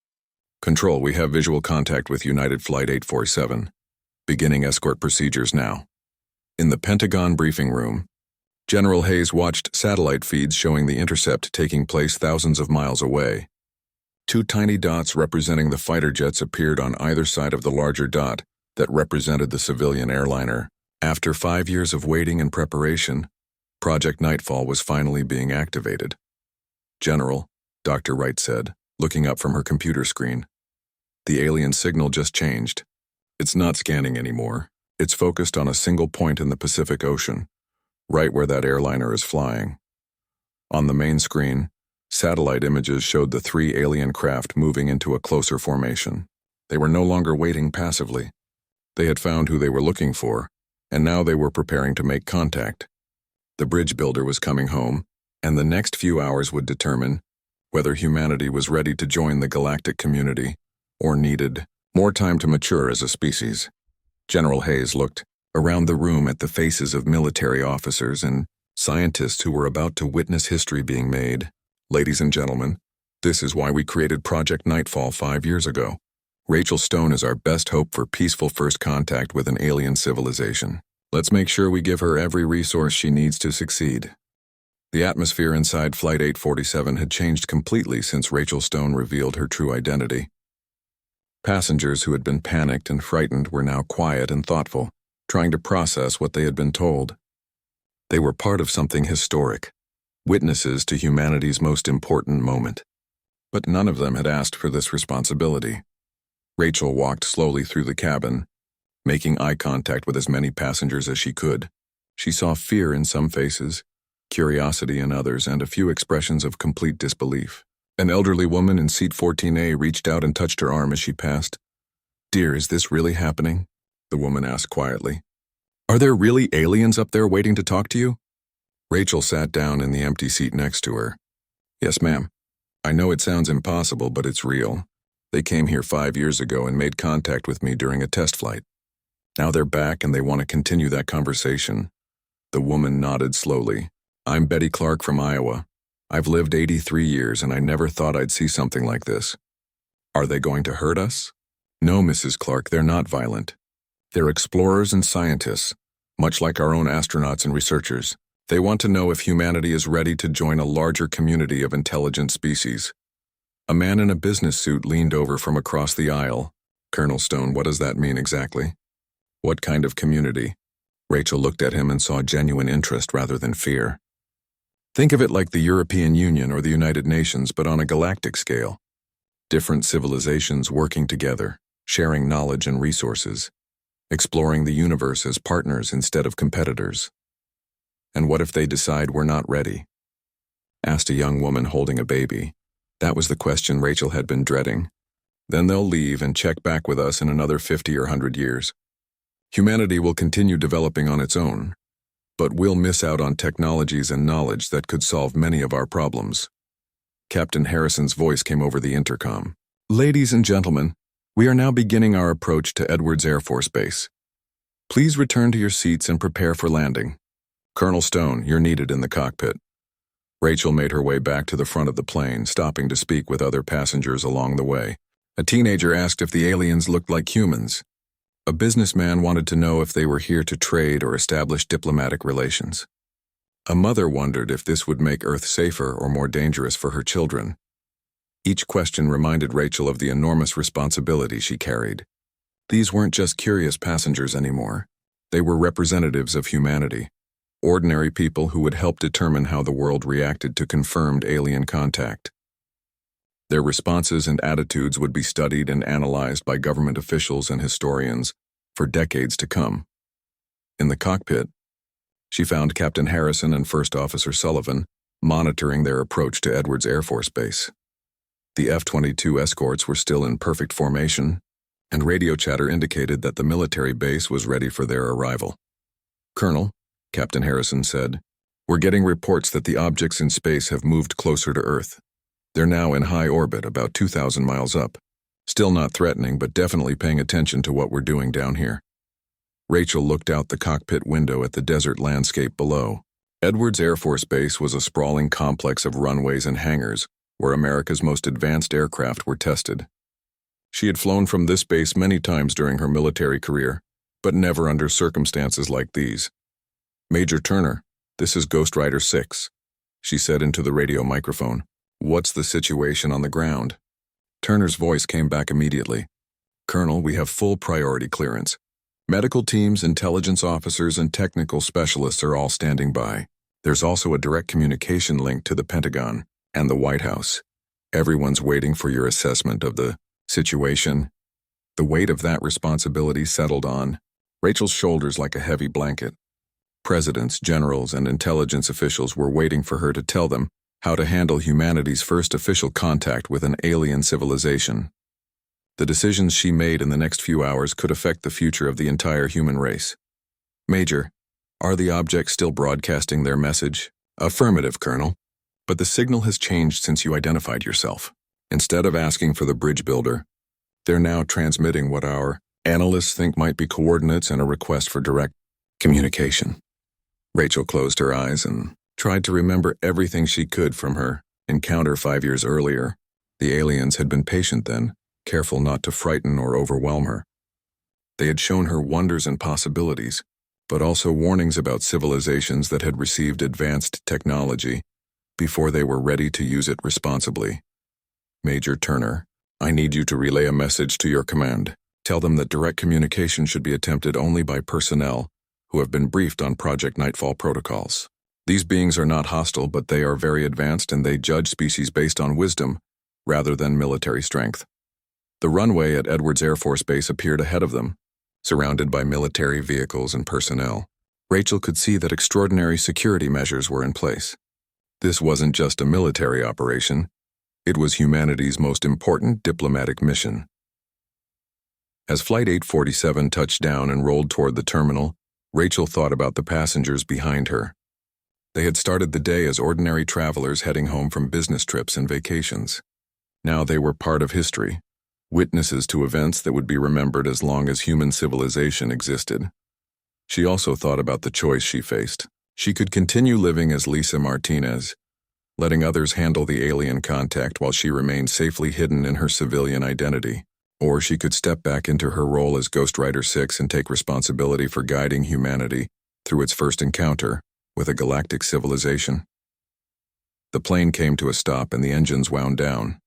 Control, we have visual contact with United Flight 847. Beginning escort procedures now. In the Pentagon briefing room, General Hayes watched satellite feeds showing the intercept taking place thousands of miles away. Two tiny dots representing the fighter jets appeared on either side of the larger dot that represented the civilian airliner. After 5 years of waiting and preparation, Project Nightfall was finally being activated. General, Dr. Wright said, looking up from her computer screen. The alien signal just changed. It's not scanning anymore. It's focused on a single point in the Pacific Ocean, right where that airliner is flying. On the main screen, satellite images showed the 3 alien craft moving into a closer formation. They were no longer waiting passively. They had found who they were looking for, and now they were preparing to make contact. The bridge builder was coming home, and the next few hours would determine whether humanity was ready to join the galactic community or needed more time to mature as a species. General Hayes looked around the room at the faces of military officers and scientists who were about to witness history being made. Ladies and gentlemen, this is why we created Project Nightfall 5 years ago. Rachel Stone is our best hope for peaceful first contact with an alien civilization. Let's make sure we give her every resource she needs to succeed. The atmosphere inside Flight 847 had changed completely since Rachel Stone revealed her true identity. Passengers who had been panicked and frightened were now quiet and thoughtful, trying to process what they had been told. They were part of something historic, witnesses to humanity's most important moment. But none of them had asked for this responsibility. Rachel walked slowly through the cabin, making eye contact with as many passengers as she could. She saw fear in some faces, curiosity in others, and a few expressions of complete disbelief. An elderly woman in seat 14A reached out and touched her arm as she passed. "Dear, is this really happening?" the woman asked quietly. "Are there really aliens up there waiting to talk to you?" Rachel sat down in the empty seat next to her. "Yes, ma'am. I know it sounds impossible, but it's real. They came here 5 years ago and made contact with me during a test flight. Now they're back and they want to continue that conversation." The woman nodded slowly. "I'm Betty Clark from Iowa. I've lived 83 years and I never thought I'd see something like this." "Are they going to hurt us?" "No, Mrs. Clark, they're not violent. They're explorers and scientists, much like our own astronauts and researchers. They want to know if humanity is ready to join a larger community of intelligent species." A man in a business suit leaned over from across the aisle. "Colonel Stone, what does that mean exactly?" "What kind of community?" Rachel looked at him and saw genuine interest rather than fear. "Think of it like the European Union or the United Nations, but on a galactic scale. Different civilizations working together, sharing knowledge and resources, exploring the universe as partners instead of competitors." "And what if they decide we're not ready?" asked a young woman holding a baby. That was the question Rachel had been dreading. "Then they'll leave and check back with us in another 50 or 100 years. Humanity will continue developing on its own, but we'll miss out on technologies and knowledge that could solve many of our problems." Captain Harrison's voice came over the intercom. "Ladies and gentlemen, we are now beginning our approach to Edwards Air Force Base. Please return to your seats and prepare for landing. Colonel Stone, you're needed in the cockpit." Rachel made her way back to the front of the plane, stopping to speak with other passengers along the way. A teenager asked if the aliens looked like humans. A businessman wanted to know if they were here to trade or establish diplomatic relations. A mother wondered if this would make Earth safer or more dangerous for her children. Each question reminded Rachel of the enormous responsibility she carried. These weren't just curious passengers anymore. They were representatives of humanity, ordinary people who would help determine how the world reacted to confirmed alien contact. Their responses and attitudes would be studied and analyzed by government officials and historians for decades to come. In the cockpit, she found Captain Harrison and First Officer Sullivan monitoring their approach to Edwards Air Force Base. The F-22 escorts were still in perfect formation, and radio chatter indicated that the military base was ready for their arrival. "Colonel," Captain Harrison said, "we're getting reports that the objects in space have moved closer to Earth. They're now in high orbit, about 2,000 miles up. Still not threatening, but definitely paying attention to what we're doing down here." Rachel looked out the cockpit window at the desert landscape below. Edwards Air Force Base was a sprawling complex of runways and hangars where America's most advanced aircraft were tested. She had flown from this base many times during her military career, but never under circumstances like these. "Major Turner, this is Ghost Rider 6, she said into the radio microphone. "What's the situation on the ground?" Turner's voice came back immediately. "Colonel, we have full priority clearance. Medical teams, intelligence officers, and technical specialists are all standing by. There's also a direct communication link to the Pentagon and the White House. Everyone's waiting for your assessment of the situation." The weight of that responsibility settled on Rachel's shoulders like a heavy blanket. Presidents, generals, and intelligence officials were waiting for her to tell them how to handle humanity's first official contact with an alien civilization. The decisions she made in the next few hours could affect the future of the entire human race. "Major, are the objects still broadcasting their message?" "Affirmative, Colonel. But the signal has changed since you identified yourself. Instead of asking for the bridge builder, they're now transmitting what our analysts think might be coordinates and a request for direct communication." Rachel closed her eyes and tried to remember everything she could from her encounter 5 years earlier. The aliens had been patient then, careful not to frighten or overwhelm her. They had shown her wonders and possibilities, but also warnings about civilizations that had received advanced technology before they were ready to use it responsibly. "Major Turner, I need you to relay a message to your command. Tell them that direct communication should be attempted only by personnel who have been briefed on Project Nightfall protocols. These beings are not hostile, but they are very advanced and they judge species based on wisdom rather than military strength." The runway at Edwards Air Force Base appeared ahead of them, surrounded by military vehicles and personnel. Rachel could see that extraordinary security measures were in place. This wasn't just a military operation, it was humanity's most important diplomatic mission. As Flight 847 touched down and rolled toward the terminal, Rachel thought about the passengers behind her. They had started the day as ordinary travelers heading home from business trips and vacations. Now they were part of history, witnesses to events that would be remembered as long as human civilization existed. She also thought about the choice she faced. She could continue living as Lisa Martinez, letting others handle the alien contact while she remained safely hidden in her civilian identity. Or she could step back into her role as Ghost Rider 6 and take responsibility for guiding humanity through its first encounter with a galactic civilization. The plane came to a stop and the engines wound down.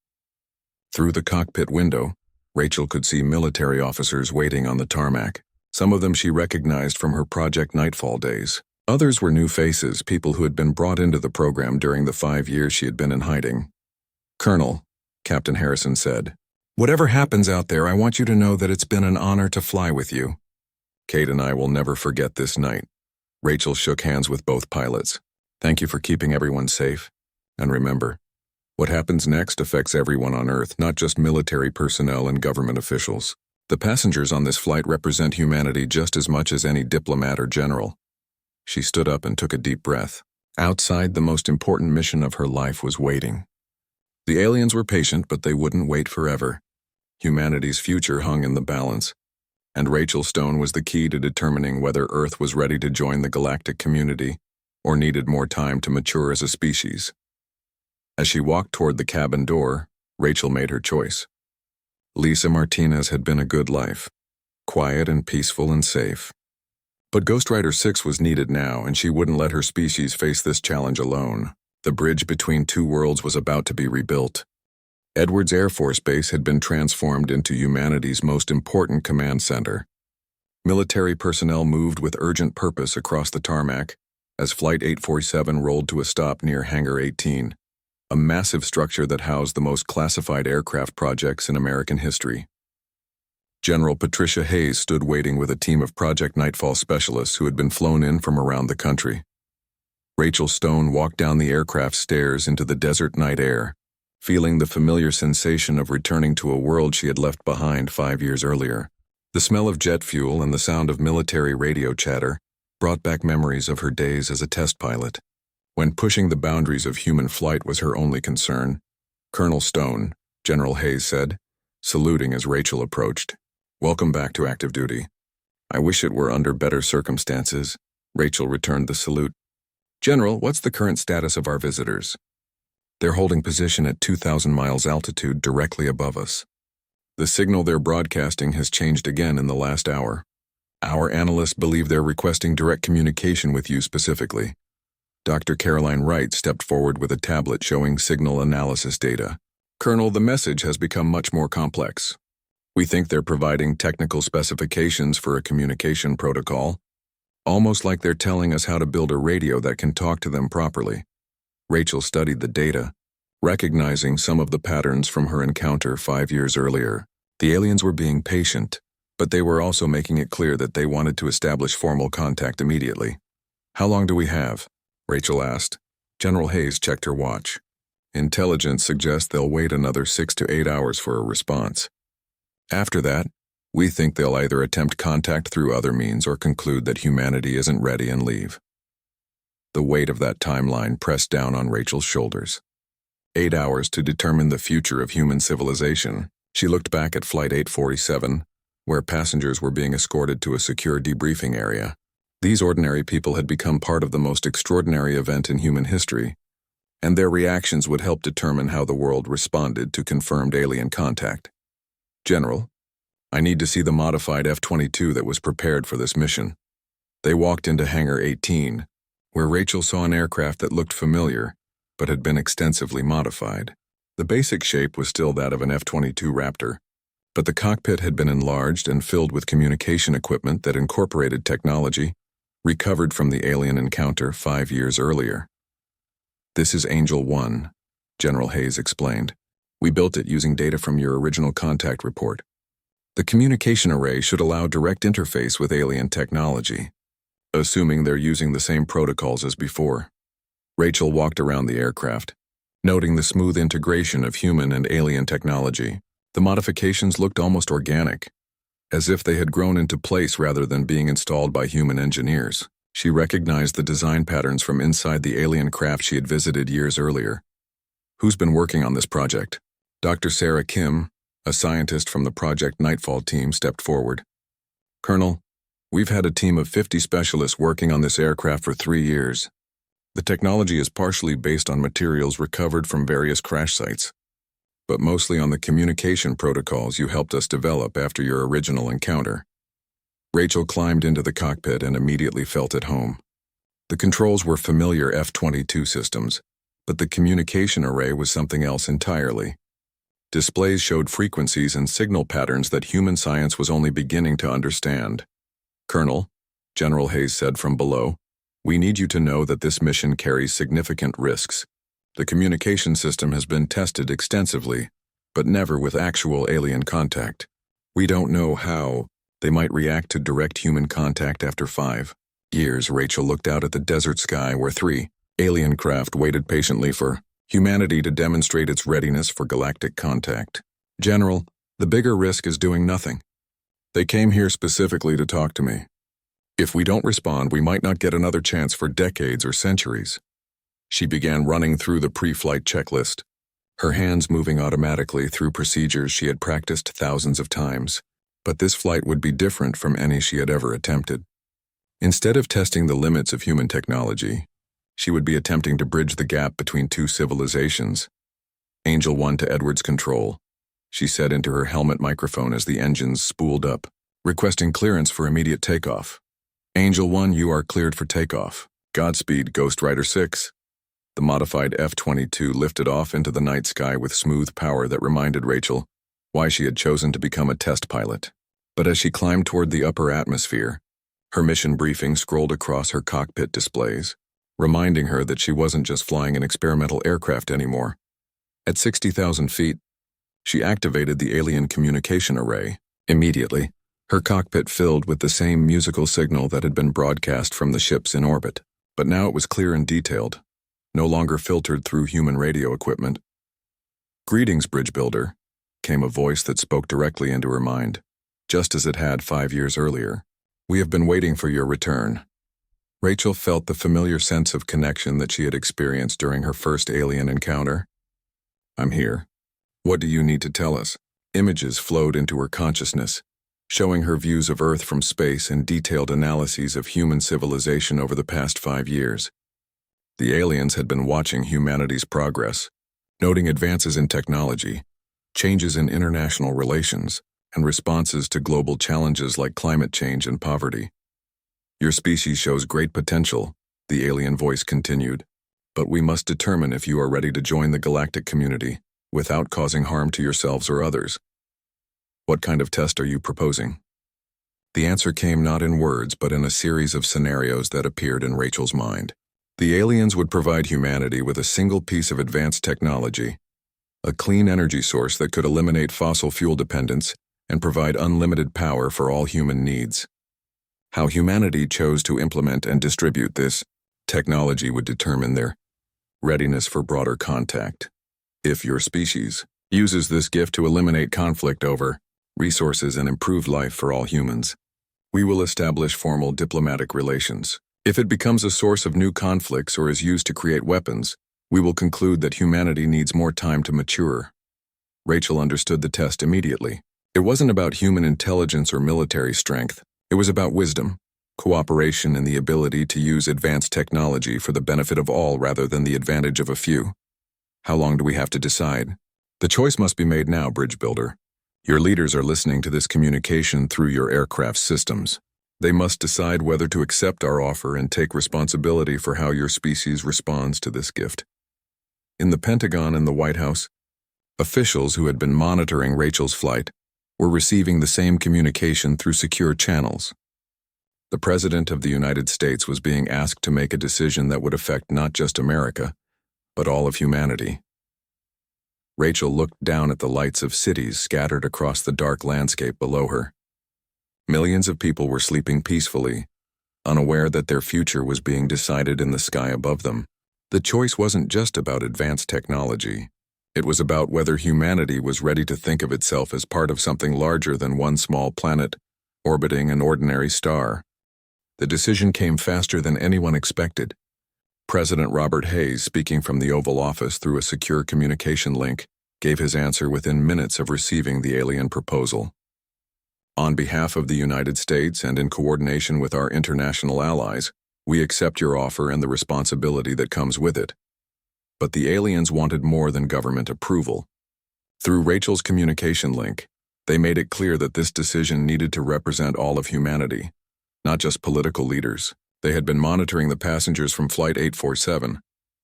Through the cockpit window, Rachel could see military officers waiting on the tarmac. Some of them she recognized from her Project Nightfall days. Others were new faces, people who had been brought into the program during the 5 years she had been in hiding. "Colonel," Captain Harrison said, "whatever happens out there, I want you to know that it's been an honor to fly with you." "Kate and I will never forget this night." Rachel shook hands with both pilots. "Thank you for keeping everyone safe. And remember, what happens next affects everyone on Earth, not just military personnel and government officials. The passengers on this flight represent humanity just as much as any diplomat or general." She stood up and took a deep breath. Outside, the most important mission of her life was waiting. The aliens were patient, but they wouldn't wait forever. Humanity's future hung in the balance, and Rachel Stone was the key to determining whether Earth was ready to join the galactic community or needed more time to mature as a species. As she walked toward the cabin door, Rachel made her choice. Lisa Martinez had been a good life, quiet and peaceful and safe. But Ghost Rider 6 was needed now, and she wouldn't let her species face this challenge alone. The bridge between two worlds was about to be rebuilt. Edwards Air Force Base had been transformed into humanity's most important command center. Military personnel moved with urgent purpose across the tarmac as Flight 847 rolled to a stop near Hangar 18, a massive structure that housed the most classified aircraft projects in American history. General Patricia Hayes stood waiting with a team of Project Nightfall specialists who had been flown in from around the country. Rachel Stone walked down the aircraft stairs into the desert night air, feeling the familiar sensation of returning to a world she had left behind 5 years earlier. The smell of jet fuel and the sound of military radio chatter brought back memories of her days as a test pilot, when pushing the boundaries of human flight was her only concern. "Colonel Stone," General Hayes said, saluting as Rachel approached. "Welcome back to active duty." "I wish it were under better circumstances." Rachel returned the salute. "General, what's the current status of our visitors?" They're holding position at 2,000 miles altitude directly above us. The signal they're broadcasting has changed again in the last hour. Our analysts believe they're requesting direct communication with you specifically. Dr. Caroline Wright stepped forward with a tablet showing signal analysis data. Colonel, the message has become much more complex. We think they're providing technical specifications for a communication protocol, almost like they're telling us how to build a radio that can talk to them properly. Rachel studied the data, recognizing some of the patterns from her encounter 5 years earlier. The aliens were being patient, but they were also making it clear that they wanted to establish formal contact immediately. How long do we have? Rachel asked. General Hayes checked her watch. Intelligence suggests they'll wait another 6 to 8 hours for a response. After that, we think they'll either attempt contact through other means or conclude that humanity isn't ready and leave. The weight of that timeline pressed down on Rachel's shoulders. 8 hours to determine the future of human civilization. She looked back at Flight 847, where passengers were being escorted to a secure debriefing area. These ordinary people had become part of the most extraordinary event in human history, and their reactions would help determine how the world responded to confirmed alien contact. General, I need to see the modified F-22 that was prepared for this mission. They walked into Hangar 18, where Rachel saw an aircraft that looked familiar, but had been extensively modified. The basic shape was still that of an F-22 Raptor, but the cockpit had been enlarged and filled with communication equipment that incorporated technology recovered from the alien encounter 5 years earlier. This is Angel 1, General Hayes explained. We built it using data from your original contact report. The communication array should allow direct interface with alien technology, assuming they're using the same protocols as before. Rachel walked around the aircraft, noting the smooth integration of human and alien technology. The modifications looked almost organic, as if they had grown into place rather than being installed by human engineers. She recognized the design patterns from inside the alien craft she had visited years earlier. Who's been working on this project? Dr. Sarah Kim, a scientist from the Project Nightfall team, stepped forward. Colonel, we've had a team of 50 specialists working on this aircraft for 3 years. The technology is partially based on materials recovered from various crash sites, but mostly on the communication protocols you helped us develop after your original encounter. Rachel climbed into the cockpit and immediately felt at home. The controls were familiar F-22 systems, but the communication array was something else entirely. Displays showed frequencies and signal patterns that human science was only beginning to understand. Colonel, General Hayes said from below, we need you to know that this mission carries significant risks. The communication system has been tested extensively, but never with actual alien contact. We don't know how they might react to direct human contact after 5 years. Rachel looked out at the desert sky where 3 alien craft waited patiently for humanity to demonstrate its readiness for galactic contact. General, the bigger risk is doing nothing. They came here specifically to talk to me. If we don't respond, we might not get another chance for decades or centuries. She began running through the pre-flight checklist, her hands moving automatically through procedures she had practiced thousands of times. But this flight would be different from any she had ever attempted. Instead of testing the limits of human technology, she would be attempting to bridge the gap between 2 civilizations. Angel 1 to Edward's control, she said into her helmet microphone as the engines spooled up, requesting clearance for immediate takeoff. Angel 1, you are cleared for takeoff. Godspeed, Ghost Rider 6. The modified F-22 lifted off into the night sky with smooth power that reminded Rachel why she had chosen to become a test pilot. But as she climbed toward the upper atmosphere, her mission briefing scrolled across her cockpit displays, reminding her that she wasn't just flying an experimental aircraft anymore. At 60,000 feet, she activated the alien communication array. Immediately, her cockpit filled with the same musical signal that had been broadcast from the ships in orbit. But now it was clear and detailed, no longer filtered through human radio equipment. Greetings, Bridge Builder, came a voice that spoke directly into her mind, just as it had 5 years earlier. We have been waiting for your return. Rachel felt the familiar sense of connection that she had experienced during her first alien encounter. I'm here. What do you need to tell us? Images flowed into her consciousness, showing her views of Earth from space and detailed analyses of human civilization over the past 5 years. The aliens had been watching humanity's progress, noting advances in technology, changes in international relations, and responses to global challenges like climate change and poverty. Your species shows great potential, the alien voice continued, but we must determine if you are ready to join the galactic community without causing harm to yourselves or others. What kind of test are you proposing? The answer came not in words, but in a series of scenarios that appeared in Rachel's mind. The aliens would provide humanity with a single piece of advanced technology, a clean energy source that could eliminate fossil fuel dependence and provide unlimited power for all human needs. How humanity chose to implement and distribute this technology would determine their readiness for broader contact. If your species uses this gift to eliminate conflict over resources and improve life for all humans, we will establish formal diplomatic relations. If it becomes a source of new conflicts or is used to create weapons, we will conclude that humanity needs more time to mature. Rachel understood the test immediately. It wasn't about human intelligence or military strength. It was about wisdom, cooperation, and the ability to use advanced technology for the benefit of all rather than the advantage of a few. How long do we have to decide? The choice must be made now, bridge builder. Your leaders are listening to this communication through your aircraft systems. They must decide whether to accept our offer and take responsibility for how your species responds to this gift. In the Pentagon and the White House, officials who had been monitoring Rachel's flight were receiving the same communication through secure channels. The President of the United States was being asked to make a decision that would affect not just America, but all of humanity. Rachel looked down at the lights of cities scattered across the dark landscape below her. Millions of people were sleeping peacefully, unaware that their future was being decided in the sky above them. The choice wasn't just about advanced technology. It was about whether humanity was ready to think of itself as part of something larger than one small planet orbiting an ordinary star. The decision came faster than anyone expected. President Robert Hayes, speaking from the Oval Office through a secure communication link, gave his answer within minutes of receiving the alien proposal. On behalf of the United States and in coordination with our international allies, we accept your offer and the responsibility that comes with it. But the aliens wanted more than government approval. Through Rachel's communication link, they made it clear that this decision needed to represent all of humanity, not just political leaders. They had been monitoring the passengers from Flight 847,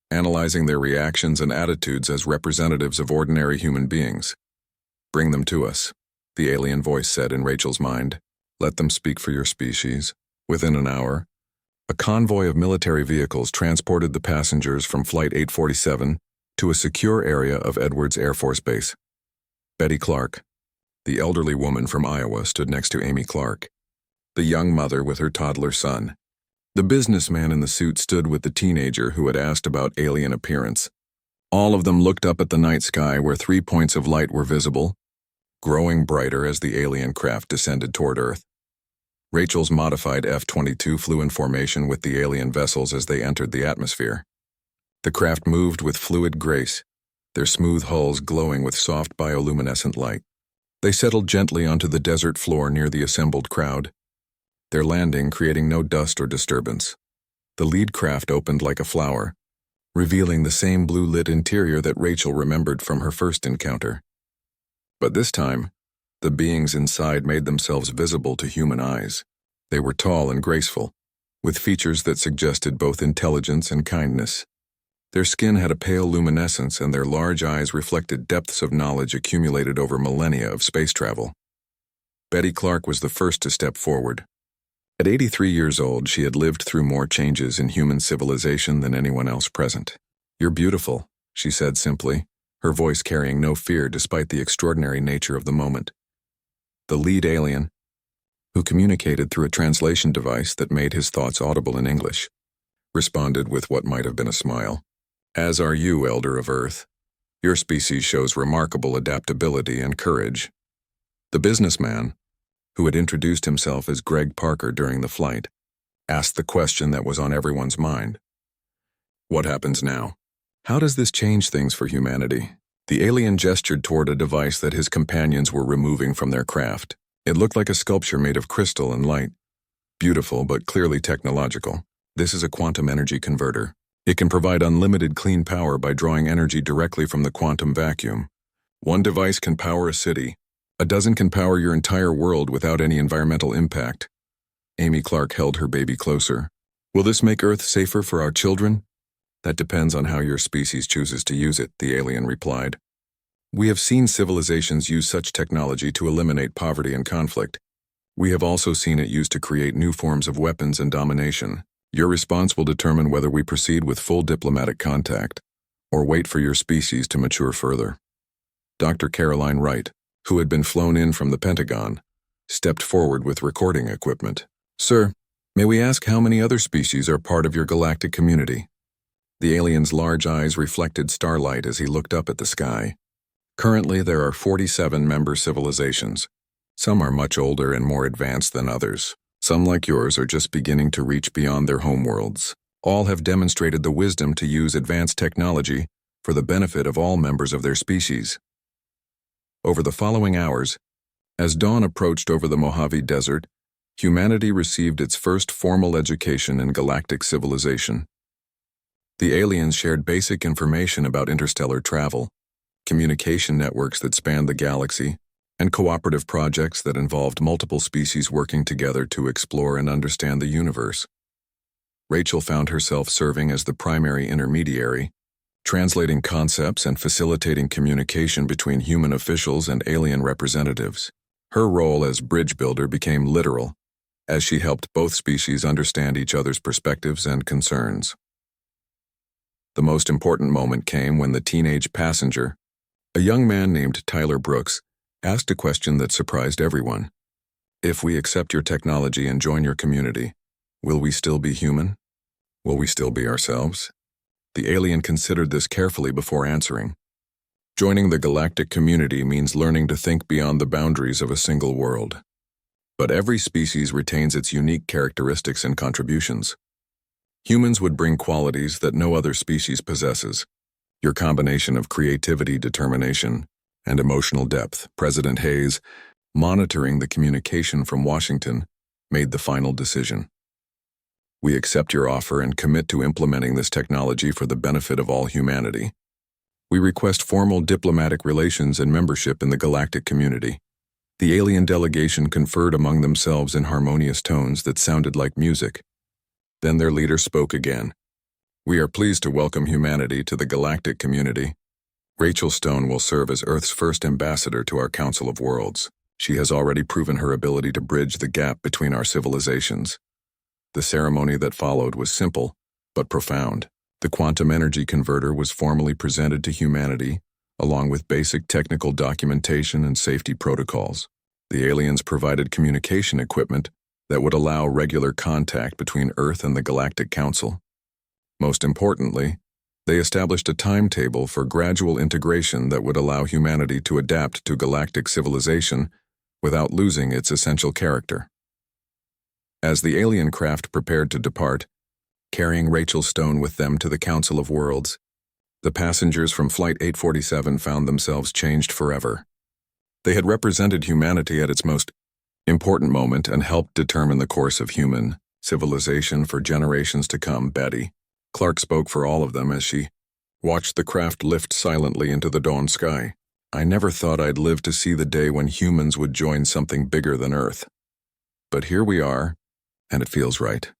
analyzing their reactions and attitudes as representatives of ordinary human beings. Bring them to us, the alien voice said in Rachel's mind. Let them speak for your species. Within an hour, a convoy of military vehicles transported the passengers from Flight 847 to a secure area of Edwards Air Force Base. Betty Clark, the elderly woman from Iowa, stood next to Amy Clark, the young mother with her toddler son. The businessman in the suit stood with the teenager who had asked about alien appearance. All of them looked up at the night sky where 3 points of light were visible, growing brighter as the alien craft descended toward Earth. Rachel's modified F-22 flew in formation with the alien vessels as they entered the atmosphere. The craft moved with fluid grace, their smooth hulls glowing with soft bioluminescent light. They settled gently onto the desert floor near the assembled crowd, their landing creating no dust or disturbance. The lead craft opened like a flower, revealing the same blue-lit interior that Rachel remembered from her first encounter. But this time, the beings inside made themselves visible to human eyes. They were tall and graceful, with features that suggested both intelligence and kindness. Their skin had a pale luminescence, and their large eyes reflected depths of knowledge accumulated over millennia of space travel. Betty Clark was the first to step forward. At 83 years old, she had lived through more changes in human civilization than anyone else present. "You're beautiful," she said simply, her voice carrying no fear despite the extraordinary nature of the moment. The lead alien, who communicated through a translation device that made his thoughts audible in English, responded with what might have been a smile. "As are you, Elder of Earth. Your species shows remarkable adaptability and courage." The businessman, who had introduced himself as Greg Parker during the flight, asked the question that was on everyone's mind. What happens now? How does this change things for humanity? The alien gestured toward a device that his companions were removing from their craft. It looked like a sculpture made of crystal and light. Beautiful, but clearly technological. "This is a quantum energy converter," It can provide unlimited clean power by drawing energy directly from the quantum vacuum. One device can power a city. A dozen can power your entire world without any environmental impact. Amy Clark held her baby closer. Will this make Earth safer for our children? That depends on how your species chooses to use it, the alien replied. We have seen civilizations use such technology to eliminate poverty and conflict. We have also seen it used to create new forms of weapons and domination. Your response will determine whether we proceed with full diplomatic contact or wait for your species to mature further. Dr. Caroline Wright, who had been flown in from the Pentagon, stepped forward with recording equipment. Sir, may we ask how many other species are part of your galactic community? The alien's large eyes reflected starlight as he looked up at the sky. Currently, there are 47 member civilizations. Some are much older and more advanced than others. Some, like yours, are just beginning to reach beyond their homeworlds. All have demonstrated the wisdom to use advanced technology for the benefit of all members of their species. Over the following hours, as dawn approached over the Mojave Desert, humanity received its first formal education in galactic civilization. The aliens shared basic information about interstellar travel, communication networks that spanned the galaxy, and cooperative projects that involved multiple species working together to explore and understand the universe. Rachel found herself serving as the primary intermediary, translating concepts and facilitating communication between human officials and alien representatives. Her role as bridge builder became literal, as she helped both species understand each other's perspectives and concerns. The most important moment came when the teenage passenger, a young man named Tyler Brooks, asked a question that surprised everyone. If we accept your technology and join your community, will we still be human? Will we still be ourselves? The alien considered this carefully before answering. Joining the galactic community means learning to think beyond the boundaries of a single world. But every species retains its unique characteristics and contributions. Humans would bring qualities that no other species possesses. Your combination of creativity, determination, and emotional depth. President Hayes, monitoring the communication from Washington, made the final decision. We accept your offer and commit to implementing this technology for the benefit of all humanity. We request formal diplomatic relations and membership in the galactic community. The alien delegation conferred among themselves in harmonious tones that sounded like music. Then their leader spoke again. We are pleased to welcome humanity to the galactic community. Rachel Stone will serve as Earth's first ambassador to our Council of Worlds. She has already proven her ability to bridge the gap between our civilizations. The ceremony that followed was simple, but profound. The quantum energy converter was formally presented to humanity, along with basic technical documentation and safety protocols. The aliens provided communication equipment that would allow regular contact between Earth and the Galactic Council. Most importantly, they established a timetable for gradual integration that would allow humanity to adapt to galactic civilization without losing its essential character. As the alien craft prepared to depart, carrying Rachel Stone with them to the Council of Worlds, the passengers from Flight 847 found themselves changed forever. They had represented humanity at its most important moment and helped determine the course of human civilization for generations to come. Betty Clark spoke for all of them as she watched the craft lift silently into the dawn sky. I never thought I'd live to see the day when humans would join something bigger than Earth. But here we are, and it feels right.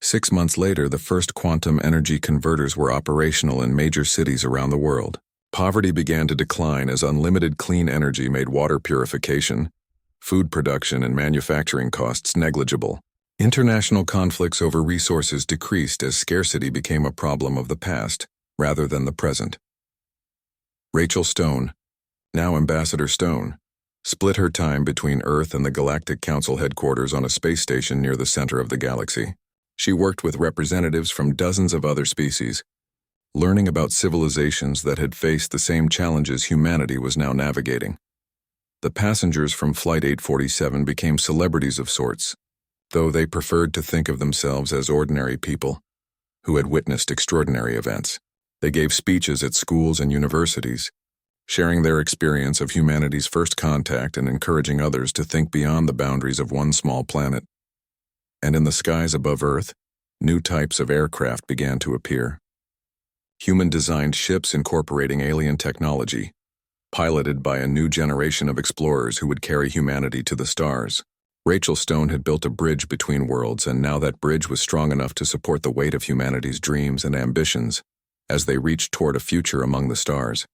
6 months later, the first quantum energy converters were operational in major cities around the world. Poverty began to decline as unlimited clean energy made water purification, food production, and manufacturing costs negligible. International conflicts over resources decreased as scarcity became a problem of the past rather than the present. Rachel Stone, now Ambassador Stone, split her time between Earth and the Galactic Council headquarters on a space station near the center of the galaxy. She worked with representatives from dozens of other species, learning about civilizations that had faced the same challenges humanity was now navigating. The passengers from Flight 847 became celebrities of sorts, though they preferred to think of themselves as ordinary people who had witnessed extraordinary events. They gave speeches at schools and universities, sharing their experience of humanity's first contact and encouraging others to think beyond the boundaries of one small planet. And in the skies above Earth, new types of aircraft began to appear. human-designed ships incorporating alien technology, piloted by a new generation of explorers who would carry humanity to the stars. Rachel Stone had built a bridge between worlds, and now that bridge was strong enough to support the weight of humanity's dreams and ambitions as they reached toward a future among the stars.